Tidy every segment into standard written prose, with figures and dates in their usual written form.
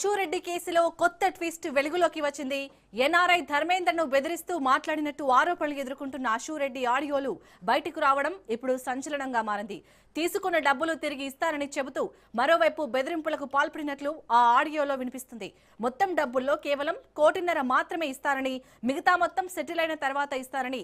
రెడ్డి కేసులో కొత్త ట్విస్ట్ వెలుగులోకి వచ్చింది. ఎన్ఆర్ఐ ధర్మేందర్ను బెదిరిస్తూ మాట్లాడినట్టు ఆరోపణలు ఎదుర్కొంటున్న రెడ్డి ఆడియోలు బయటకు రావడం ఇప్పుడు సంచలనంగా మారింది. తీసుకున్న డబ్బులు తిరిగి ఇస్తానని చెబుతూ మరోవైపు బెదిరింపులకు పాల్పడినట్లు ఆ ఆడియోలో వినిపిస్తుంది. మొత్తం డబ్బుల్లో కేవలం 1.5 కోటి మాత్రమే ఇస్తారని, మిగతా మొత్తం సెటిల్ అయిన తర్వాత ఇస్తారని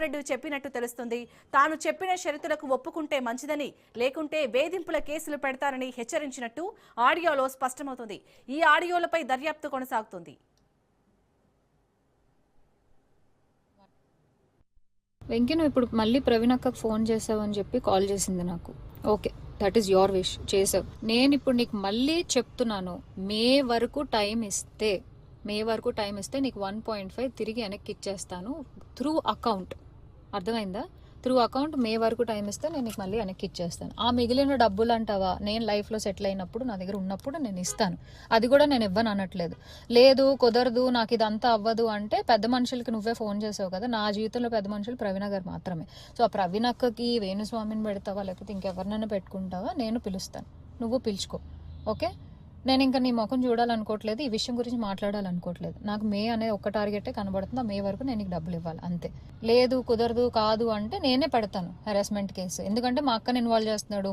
రెడ్డి చెప్పినట్టు తెలుస్తుంది. తాను చెప్పిన షరతులకు ఒప్పుకుంటే మంచిదని, లేకుంటే వేధింపుల కేసులు పెడతారని హెచ్చరించినట్టు ఆడియోలో స్పష్టమవుతుంది. ఈ ఆడియోలపై దర్యాప్తు కొనసాగుతుంది. వెంకీ, నువ్వు ఇప్పుడు మళ్ళీ ప్రవీణ్ అక్కకు ఫోన్ చేసావని చెప్పి కాల్ చేసింది నాకు. Okay, that is your wish, చేసావు. నేను ఇప్పుడు నీకు మళ్ళీ చెప్తున్నాను, మే వరకు టైం ఇస్తే నీకు 1.5 తిరిగి వెనక్కి ఇచ్చేస్తాను త్రూ అకౌంట్. అర్థమైందా? త్రూ అకౌంట్ మే వరకు టైం ఇస్తే నేను నీకు మళ్ళీ వెనక్కి ఇచ్చేస్తాను. ఆ మిగిలిన డబ్బులు అంటావా, నేను లైఫ్లో సెటిల్ అయినప్పుడు నా దగ్గర ఉన్నప్పుడు నేను ఇస్తాను. అది కూడా నేను ఇవ్వను అనట్లేదు. లేదు కుదరదు, నాకు ఇదంతా అవ్వదు అంటే పెద్ద మనుషులకి నువ్వే ఫోన్ చేసావు కదా. నా జీవితంలో పెద్ద మనుషులు ప్రవీణ గారు మాత్రమే. సో ఆ ప్రవీణ అక్కకి వేణుస్వామిని పెడతావా లేకపోతే ఇంకెవరినైనా పెట్టుకుంటావా, నేను పిలుస్తాను, నువ్వు పిలుచుకో. ఓకే, నేను ఇంకా నీ ముఖం చూడాలనుకోవట్లేదు, ఈ విషయం గురించి మాట్లాడాలనుకోవట్లేదు. నాకు మే అనే ఒక్క టార్గెటే కనబడుతుంది. ఆ మే వరకు నేను నీకు డబ్బులు ఇవ్వాలి అంతే. లేదు కుదరదు కాదు అంటే నేనే పెడతాను హెరాస్మెంట్ కేసు. ఎందుకంటే మా అక్కని ఇన్వాల్వ్ చేస్తున్నాడు,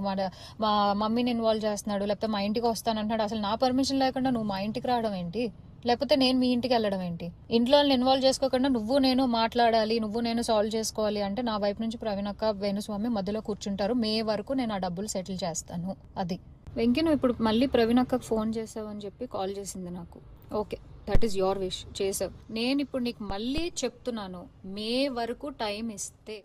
మా మమ్మీని ఇన్వాల్వ్ చేస్తున్నాడు, లేకపోతే మా ఇంటికి వస్తానంటున్నాడు. అసలు నా పర్మిషన్ లేకుండా నువ్వు మా ఇంటికి రావడం ఏంటి, లేకపోతే నేను మీ ఇంటికి వెళ్ళడం ఏంటి? ఇంట్లో ఇన్వాల్వ్ చేసుకోకుండా నువ్వు నేను మాట్లాడాలి, నువ్వు నేను సాల్వ్ చేసుకోవాలి అంటే నా వైపు నుంచి ప్రవీణ్ అక్క, వేణుస్వామి మధ్యలో కూర్చుంటారు. మే వరకు నేను ఆ డబ్బులు సెటిల్ చేస్తాను. అది వెంకీ, నువ్వు ఇప్పుడు మళ్ళీ ప్రవీణ్ అక్కకు ఫోన్ చేసావని చెప్పి కాల్ చేసింది నాకు. Okay, that is your wish, చేసావు. నేను ఇప్పుడు నీకు మళ్ళీ చెప్తున్నాను, మే వరకు టైం ఇస్తే